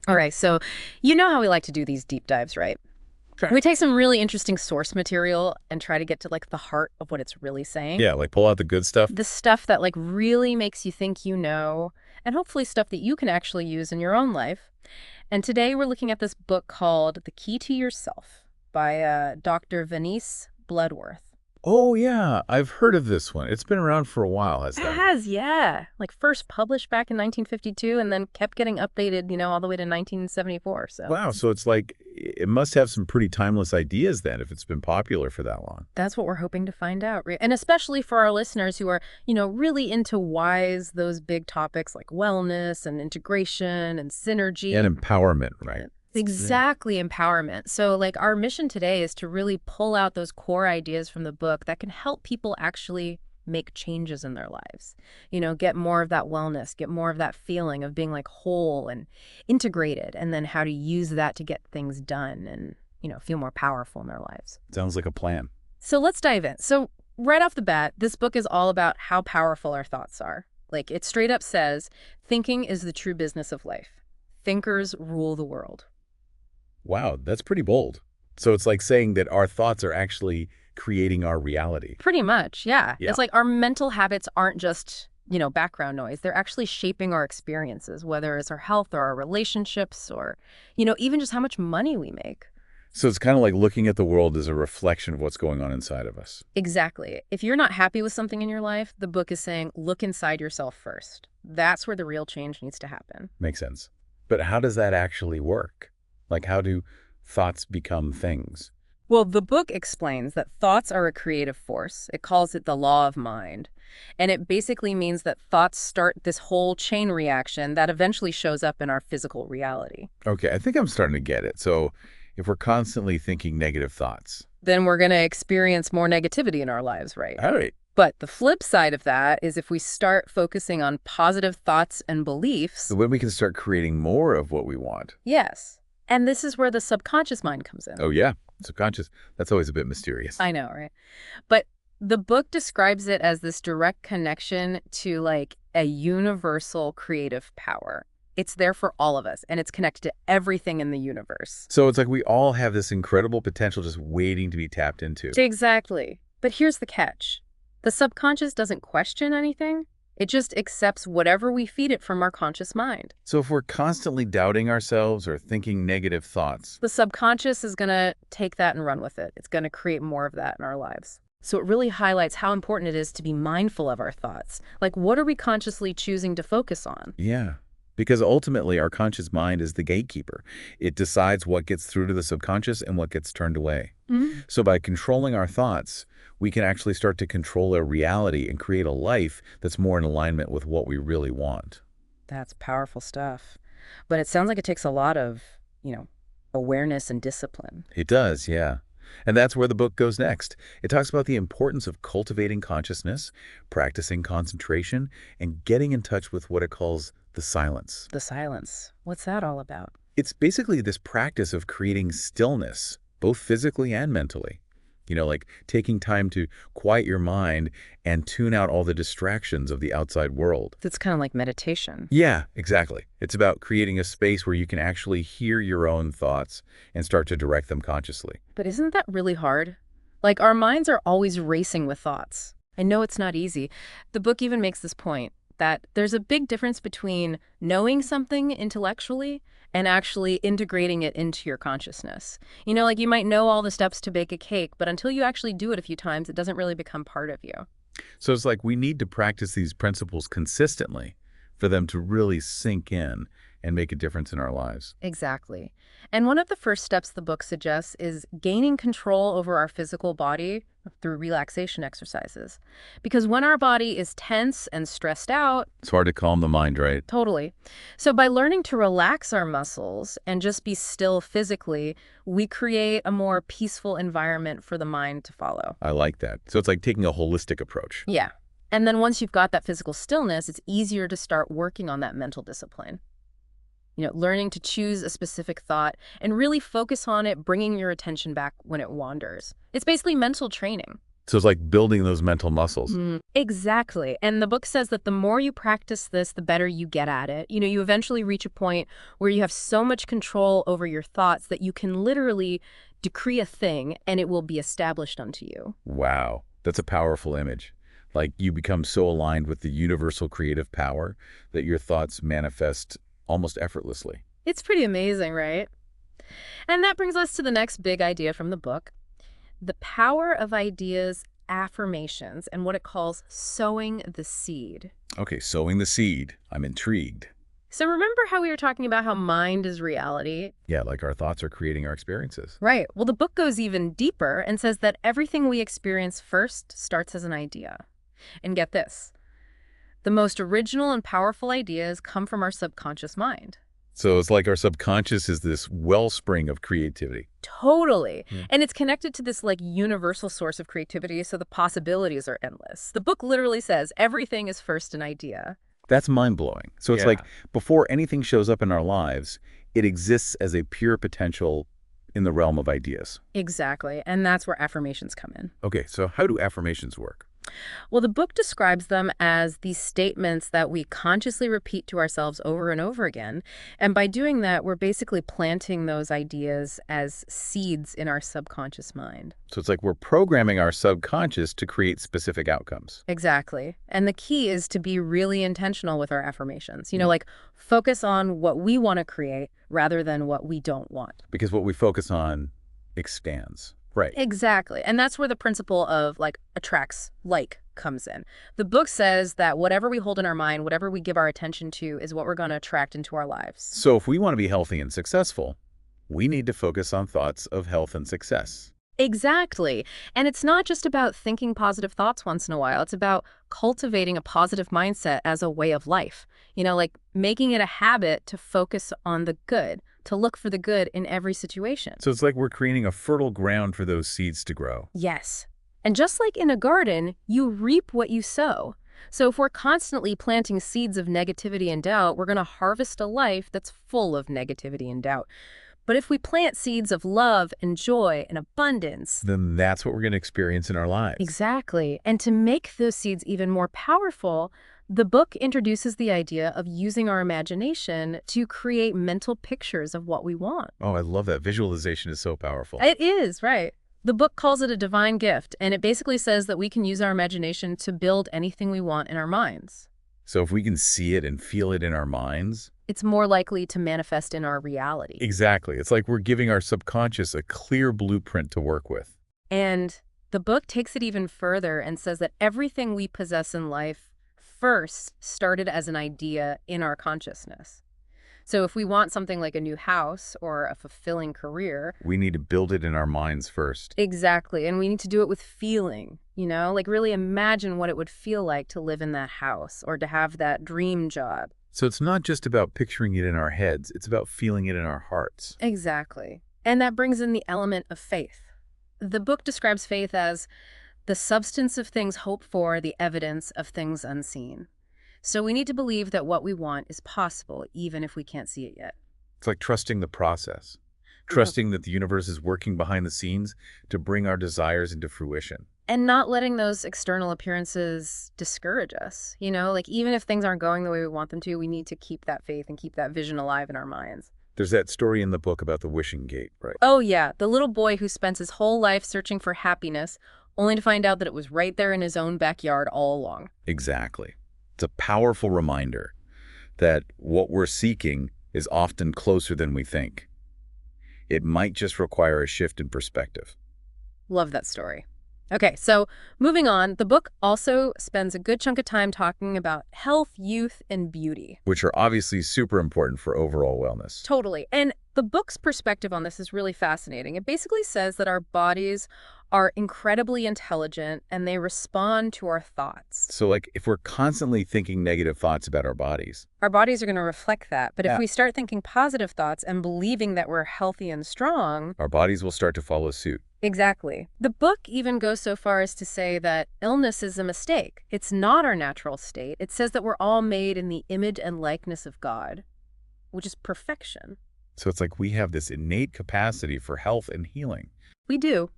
All right, so you know how we like to do these deep dives, right? Sure. We take some really interesting source material and try to get to like the heart of what it's really saying. Yeah, like pull out the good stuff. The stuff that like really makes you think you know, and hopefully stuff that you can actually use in your own life. And today we're looking at this book called The Key to Yourself by Dr. Venice Bloodworth. Oh, yeah, I've heard of this one. It's been around for a while, has It that? has, yeah. Like first published back in 1952 and then kept getting updated, all the way to 1974. So Wow, so it's like it must have some pretty timeless ideas then if it's been popular for that long. that's what we're hoping to find out. And especially for our listeners who are, really into whys, those big topics like wellness and integration and synergy. And empowerment, right? Exactly, empowerment. So, like, our mission today is to really pull out those core ideas from the book that can help people actually make changes in their lives. Get more of that wellness, get more of that feeling of being like whole and integrated, and then how to use that to get things done and, feel more powerful in their lives. Sounds like a plan. So, let's dive in. So, right off the bat, this book is all about how powerful our thoughts are. Like, it straight up says, thinking is the true business of life. Thinkers rule the world. Wow, that's pretty bold. So it's like saying that our thoughts are actually creating our reality. Pretty much, yeah. Yeah. It's like our mental habits aren't just, background noise. They're actually shaping our experiences, whether it's our health or our relationships or, even just how much money we make. So it's kind of like looking at the world as a reflection of what's going on inside of us. Exactly. If you're not happy with something in your life, the book is saying, look inside yourself first. That's where the real change needs to happen. Makes sense. But how does that actually work? Like, how do thoughts become things? Well, the book explains that thoughts are a creative force. It calls it the law of mind. And it basically means that thoughts start this whole chain reaction that eventually shows up in our physical reality. Okay, I think I'm starting to get it. So if we're constantly thinking negative thoughts, Then we're going to experience more negativity in our lives, right? all right, But the flip side of that is if we start focusing on positive thoughts and beliefs, so when we can start creating more of what we want. yes. And this is where the subconscious mind comes in. Oh, yeah, subconscious. That's always a bit mysterious. I know, right? But the book describes it as this direct connection to like a universal creative power. It's there for all of us, and it's connected to everything in the universe. So it's like we all have this incredible potential just waiting to be tapped into. Exactly. But here's the catch. The subconscious doesn't question anything. It just accepts whatever we feed it from our conscious mind. So if we're constantly doubting ourselves or thinking negative thoughts, The subconscious is going to take that and run with it. It's going to create more of that in our lives. So it really highlights how important it is to be mindful of our thoughts. Like, what are we consciously choosing to focus on? yeah, because ultimately our conscious mind is the gatekeeper. It decides what gets through to the subconscious and what gets turned away. Mhm. So by controlling our thoughts, we can actually start to control our reality and create a life that's more in alignment with what we really want. That's powerful stuff. But it sounds like it takes a lot of, awareness and discipline. It does, yeah. And that's where the book goes next. It talks about the importance of cultivating consciousness, practicing concentration, and getting in touch with what it calls the silence. The silence. What's that all about? It's basically this practice of creating stillness, both physically and mentally. Like taking time to quiet your mind and tune out all the distractions of the outside world. It's kind of like meditation. Yeah, exactly. It's about creating a space where you can actually hear your own thoughts and start to direct them consciously. But isn't that really hard? Like, our minds are always racing with thoughts. I know it's not easy. The book even makes this point that there's a big difference between knowing something intellectually and actually integrating it into your consciousness. Like you might know all the steps to bake a cake, but until you actually do it a few times, it doesn't really become part of you. So it's like we need to practice these principles consistently for them to really sink in and make a difference in our lives. Exactly. And one of the first steps the book suggests is gaining control over our physical body through relaxation exercises. Because when our body is tense and stressed out, It's hard to calm the mind, right? totally. So by learning to relax our muscles and just be still physically, we create a more peaceful environment for the mind to follow. I like that. So it's like taking a holistic approach. Yeah. And then once you've got that physical stillness, it's easier to start working on that mental discipline. Learning to choose a specific thought and really focus on it, bringing your attention back when it wanders. It's basically mental training. So it's like building those mental muscles. Exactly. And the book says that the more you practice this, the better you get at it. You eventually reach a point where you have so much control over your thoughts that you can literally decree a thing and it will be established unto you. Wow, that's a powerful image. Like you become so aligned with the universal creative power that your thoughts manifest almost effortlessly. It's pretty amazing, right? And that brings us to the next big idea from the book, the power of ideas, affirmations, and what it calls sowing the seed. Okay, sowing the seed. I'm intrigued. So remember how we were talking about how mind is reality? Yeah, like our thoughts are creating our experiences. Right. Well, the book goes even deeper and says that everything we experience first starts as an idea. And get this, the most original and powerful ideas come from our subconscious mind. So it's like our subconscious is this wellspring of creativity. Totally. And it's connected to this universal source of creativity, so the possibilities are endless. The book literally says everything is first an idea. That's mind-blowing. So it's like before anything shows up in our lives, it exists as a pure potential in the realm of ideas. Exactly. And that's where affirmations come in. Okay, so how do affirmations work? Well, the book describes them as these statements that we consciously repeat to ourselves over and over again. And by doing that, we're basically planting those ideas as seeds in our subconscious mind. So it's like we're programming our subconscious to create specific outcomes. Exactly. And the key is to be really intentional with our affirmations. Like focus on what we want to create rather than what we don't want. Because what we focus on expands. Right. Exactly. And that's where the principle of attracts like comes in. The book says that whatever we hold in our mind, whatever we give our attention to is what we're going to attract into our lives. So if we want to be healthy and successful, we need to focus on thoughts of health and success. Exactly. And it's not just about thinking positive thoughts once in a while. It's about cultivating a positive mindset as a way of life. Like making it a habit to focus on the good, to look for the good in every situation. So it's like we're creating a fertile ground for those seeds to grow. Yes. And just like in a garden, you reap what you sow. So if we're constantly planting seeds of negativity and doubt, we're going to harvest a life that's full of negativity and doubt. But if we plant seeds of love and joy and abundance, then that's what we're going to experience in our lives. Exactly. And to make those seeds even more powerful, the book introduces the idea of using our imagination to create mental pictures of what we want. Oh, I love that. Visualization is so powerful. It is, right. The book calls it a divine gift, and it basically says that we can use our imagination to build anything we want in our minds. So if we can see it and feel it in our minds, it's more likely to manifest in our reality. Exactly. It's like we're giving our subconscious a clear blueprint to work with. And the book takes it even further and says that everything we possess in life first started as an idea in our consciousness. So if we want something like a new house or a fulfilling career, we need to build it in our minds first. Exactly. And we need to do it with feeling, like really imagine what it would feel like to live in that house or to have that dream job. So it's not just about picturing it in our heads, it's about feeling it in our hearts. Exactly. And that brings in the element of faith. The book describes faith as the substance of things hoped for, the evidence of things unseen. So we need to believe that what we want is possible, even if we can't see it yet. It's like trusting the process, trusting that the universe is working behind the scenes to bring our desires into fruition. And not letting those external appearances discourage us. Even if things aren't going the way we want them to, we need to keep that faith and keep that vision alive in our minds. There's that story in the book about the wishing gate, right? Oh, yeah. The little boy who spends his whole life searching for happiness, only to find out that it was right there in his own backyard all along. Exactly. It's a powerful reminder that what we're seeking is often closer than we think. It might just require a shift in perspective. Love that story. Okay, so moving on, the book also spends a good chunk of time talking about health, youth, and beauty. Which are obviously super important for overall wellness. Totally. And the book's perspective on this is really fascinating. It basically says that our bodies are incredibly intelligent and they respond to our thoughts. So if we're constantly thinking negative thoughts about our bodies are going to reflect that. But if we start thinking positive thoughts and believing that we're healthy and strong, our bodies will start to follow suit. Exactly. The book even goes so far as to say that illness is a mistake. It's not our natural state. It says that we're all made in the image and likeness of God, which is perfection. So it's like we have this innate capacity for health and healing. We do.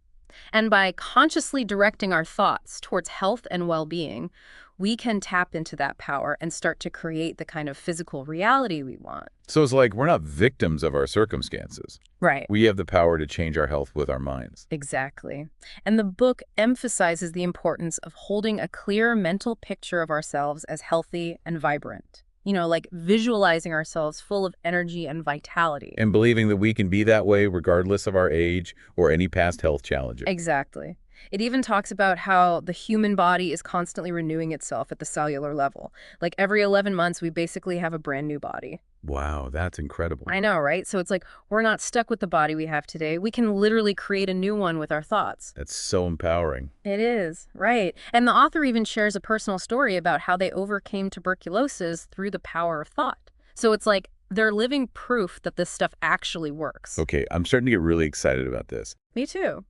And by consciously directing our thoughts towards health and well-being, we can tap into that power and start to create the kind of physical reality we want. So it's like we're not victims of our circumstances. Right. We have the power to change our health with our minds. Exactly. And the book emphasizes the importance of holding a clear mental picture of ourselves as healthy and vibrant. Like visualizing ourselves full of energy and vitality. And believing that we can be that way regardless of our age or any past health challenges. Exactly. It even talks about how the human body is constantly renewing itself at the cellular level. Like every 11 months, we basically have a brand new body. Wow, that's incredible. I know, right? So it's like we're not stuck with the body we have today. We can literally create a new one with our thoughts. That's so empowering. It is, right. And the author even shares a personal story about how they overcame tuberculosis through the power of thought. So it's like they're living proof that this stuff actually works. Okay, I'm starting to get really excited about this. Me too.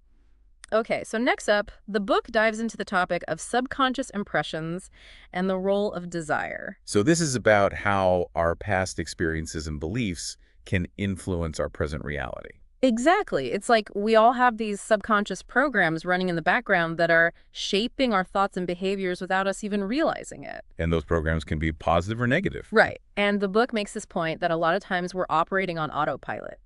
Okay, so next up, the book dives into the topic of subconscious impressions and the role of desire. So this is about how our past experiences and beliefs can influence our present reality. Exactly. It's like we all have these subconscious programs running in the background that are shaping our thoughts and behaviors without us even realizing it. And those programs can be positive or negative. Right. And the book makes this point that a lot of times we're operating on autopilot,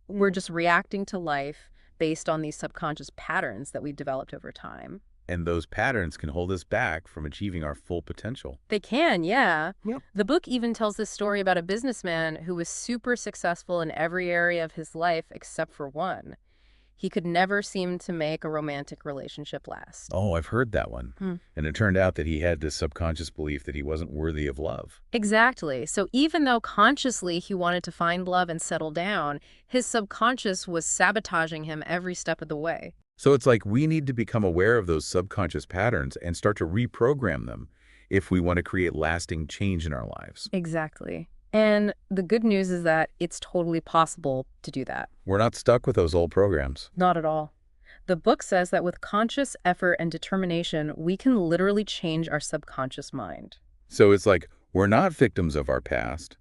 We're just reacting to life based on these subconscious patterns that we've developed over time. And those patterns can hold us back from achieving our full potential. They can, yeah. Yep. The book even tells this story about a businessman who was super successful in every area of his life except for one. He could never seem to make a romantic relationship last. Oh, I've heard that one. And it turned out that he had this subconscious belief that he wasn't worthy of love. Exactly. So even though consciously he wanted to find love and settle down, his subconscious was sabotaging him every step of the way. So it's like we need to become aware of those subconscious patterns and start to reprogram them if we want to create lasting change in our lives. Exactly. And the good news is that it's totally possible to do that. We're not stuck with those old programs. Not at all. The book says that with conscious effort and determination, we can literally change our subconscious mind. So it's like we're not victims of our past.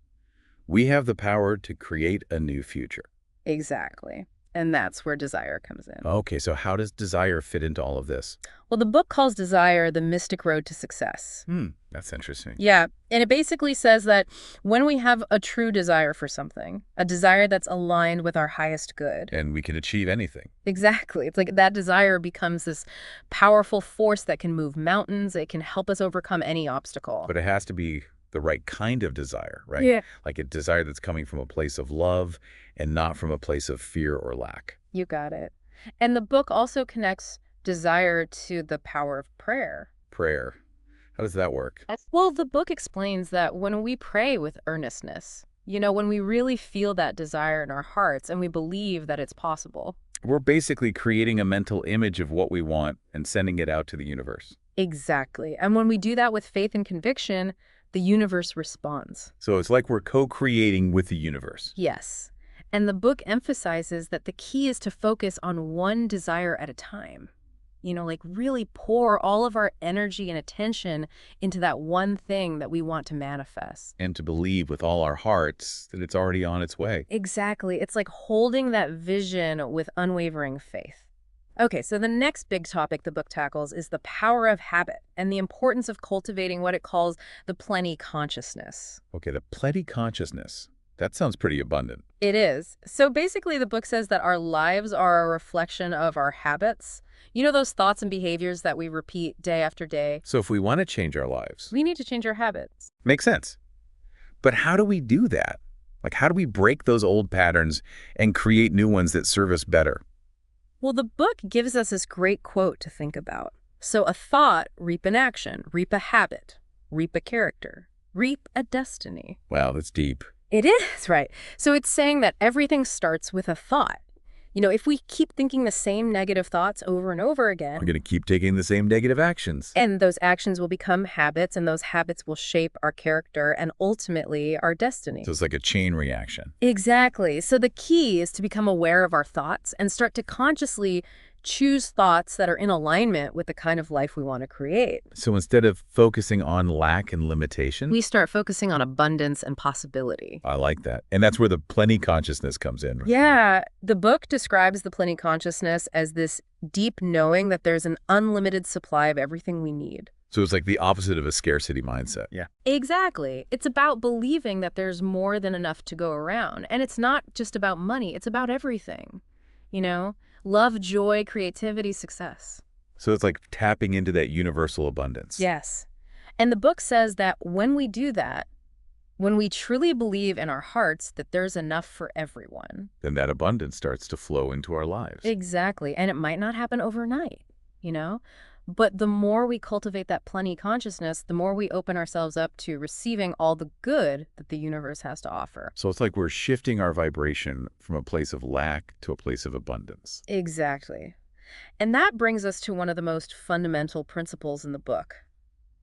We have the power to create a new future. Exactly. And that's where desire comes in. Okay, so how does desire fit into all of this? Well, the book calls desire the mystic road to success. That's interesting. Yeah, and it basically says that when we have a true desire for something, a desire that's aligned with our highest good. And we can achieve anything. Exactly. It's like that desire becomes this powerful force that can move mountains. It can help us overcome any obstacle. But it has to be the right kind of desire, right? Yeah. Like a desire that's coming from a place of love and not from a place of fear or lack. You got it. And the book also connects desire to the power of prayer. Prayer. How does that work? Well, the book explains that when we pray with earnestness, when we really feel that desire in our hearts and we believe that it's possible. We're basically creating a mental image of what we want and sending it out to the universe. Exactly. And when we do that with faith and conviction, the universe responds. So it's like we're co-creating with the universe. Yes. And the book emphasizes that the key is to focus on one desire at a time. Like really pour all of our energy and attention into that one thing that we want to manifest. And to believe with all our hearts that it's already on its way. Exactly. It's like holding that vision with unwavering faith. Okay, so the next big topic the book tackles is the power of habit and the importance of cultivating what it calls the plenty consciousness. Okay, the plenty consciousness. That sounds pretty abundant. It is. So basically, the book says that our lives are a reflection of our habits. Those thoughts and behaviors that we repeat day after day. So if we want to change our lives, We need to change our habits. makes sense. But how do we do that? Like, how do we break those old patterns and create new ones that serve us better? Well, the book gives us this great quote to think about. So a thought, reap an action, reap a habit, reap a character, reap a destiny. Wow, that's deep. It is, right. So it's saying that everything starts with a thought. If we keep thinking the same negative thoughts over and over again, We're going to keep taking the same negative actions. and those actions will become habits, and those habits will shape our character and ultimately our destiny. So it's like a chain reaction. Exactly. So the key is to become aware of our thoughts and start to consciously choose thoughts that are in alignment with the kind of life we want to create. So instead of focusing on lack and limitation, We start focusing on abundance and possibility. I like that. And that's where the plenty consciousness comes in. Right? Yeah, the book describes the plenty consciousness as this deep knowing that there's an unlimited supply of everything we need. So it's like the opposite of a scarcity mindset. Yeah. Exactly. It's about believing that there's more than enough to go around. And it's not just about money, it's about everything. You know, love, joy, creativity, success. So it's like tapping into that universal abundance. Yes. And the book says that when we do that, when we truly believe in our hearts that there's enough for everyone. Then that abundance starts to flow into our lives. Exactly. And it might not happen overnight, you know? But the more we cultivate that plenty consciousness, the more we open ourselves up to receiving all the good that the universe has to offer. So it's like we're shifting our vibration from a place of lack to a place of abundance. Exactly. And that brings us to one of the most fundamental principles in the book,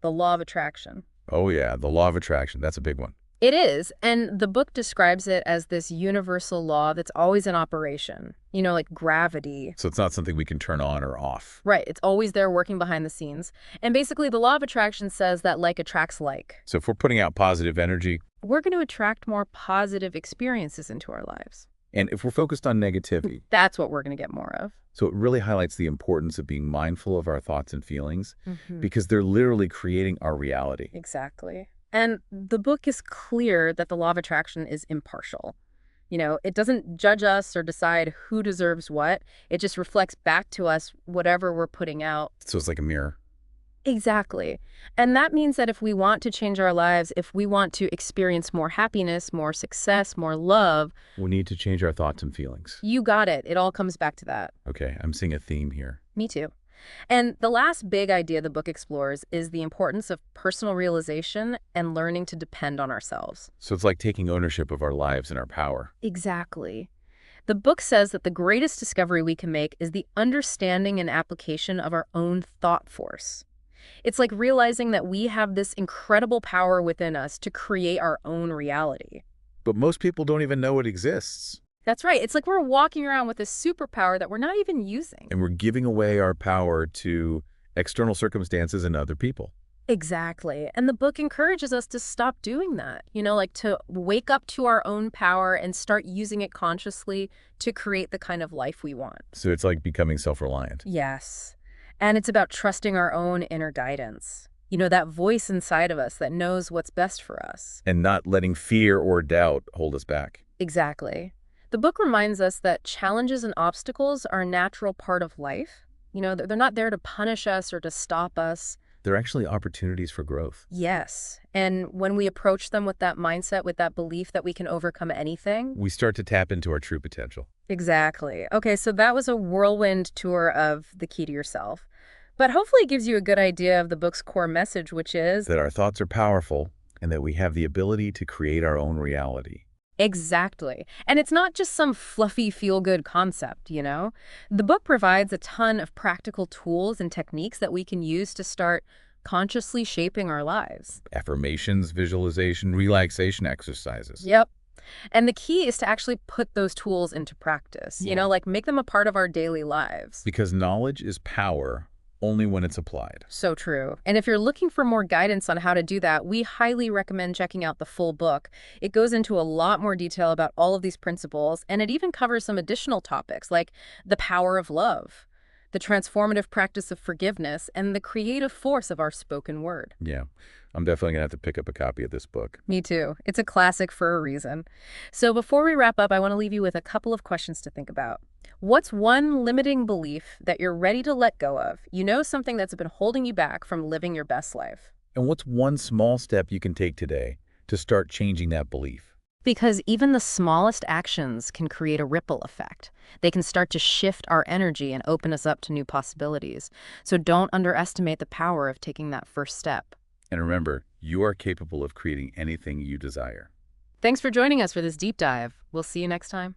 the law of attraction. Oh yeah, the law of attraction. That's a big one. It is, and the book describes it as this universal law that's always in operation, you know, like gravity. So it's not something we can turn on or off. Right, it's always there working behind the scenes. And basically, the law of attraction says that like attracts like. So if we're putting out positive energy, We're going to attract more positive experiences into our lives. and if we're focused on negativity, That's what we're going to get more of. so it really highlights the importance of being mindful of our thoughts and feelings Mm-hmm. because they're literally creating our reality. Exactly. And the book is clear that the law of attraction is impartial. You know, it doesn't judge us or decide who deserves what. It just reflects back to us whatever we're putting out. So it's like a mirror. Exactly. And that means that if we want to change our lives, if we want to experience more happiness, more success, more love, We need to change our thoughts and feelings. you got it. It all comes back to that. Okay, I'm seeing a theme here. Me too. And the last big idea the book explores is the importance of personal realization and learning to depend on ourselves. So it's like taking ownership of our lives and our power. Exactly. The book says that the greatest discovery we can make is the understanding and application of our own thought force. It's like realizing that we have this incredible power within us to create our own reality. But most people don't even know it exists. That's right. It's like we're walking around with a superpower that we're not even using. And we're giving away our power to external circumstances and other people. Exactly. And the book encourages us to stop doing that, you know, like to wake up to our own power and start using it consciously to create the kind of life we want. So it's like becoming self-reliant. Yes. And it's about trusting our own inner guidance. You know, that voice inside of us that knows what's best for us. And not letting fear or doubt hold us back. Exactly. The book reminds us that challenges and obstacles are a natural part of life. You know, they're not there to punish us or to stop us. They're actually opportunities for growth. Yes. And when we approach them with that mindset, with that belief that we can overcome anything. We start to tap into our true potential. Exactly. Okay, so that was a whirlwind tour of The Key to Yourself. But hopefully it gives you a good idea of the book's core message, which is That our thoughts are powerful and that we have the ability to create our own reality. exactly. And it's not just some fluffy feel-good concept, you know? The book provides a ton of practical tools and techniques that we can use to start consciously shaping our lives. Affirmations, visualization, relaxation exercises. Yep. And the key is to actually put those tools into practice, you Yeah. know, like make them a part of our daily lives. Because knowledge is power only when it's applied. So true. And if you're looking for more guidance on how to do that, we highly recommend checking out the full book. It goes into a lot more detail about all of these principles, and it even covers some additional topics like the power of love, the transformative practice of forgiveness, and the creative force of our spoken word. Yeah, I'm definitely going to have to pick up a copy of this book. Me too. It's a classic for a reason. So before we wrap up, I want to leave you with a couple of questions to think about. What's one limiting belief that you're ready to let go of? You know, something that's been holding you back from living your best life. And what's one small step you can take today to start changing that belief? Because even the smallest actions can create a ripple effect. They can start to shift our energy and open us up to new possibilities. So don't underestimate the power of taking that first step. And remember, you are capable of creating anything you desire. Thanks for joining us for this deep dive. We'll see you next time.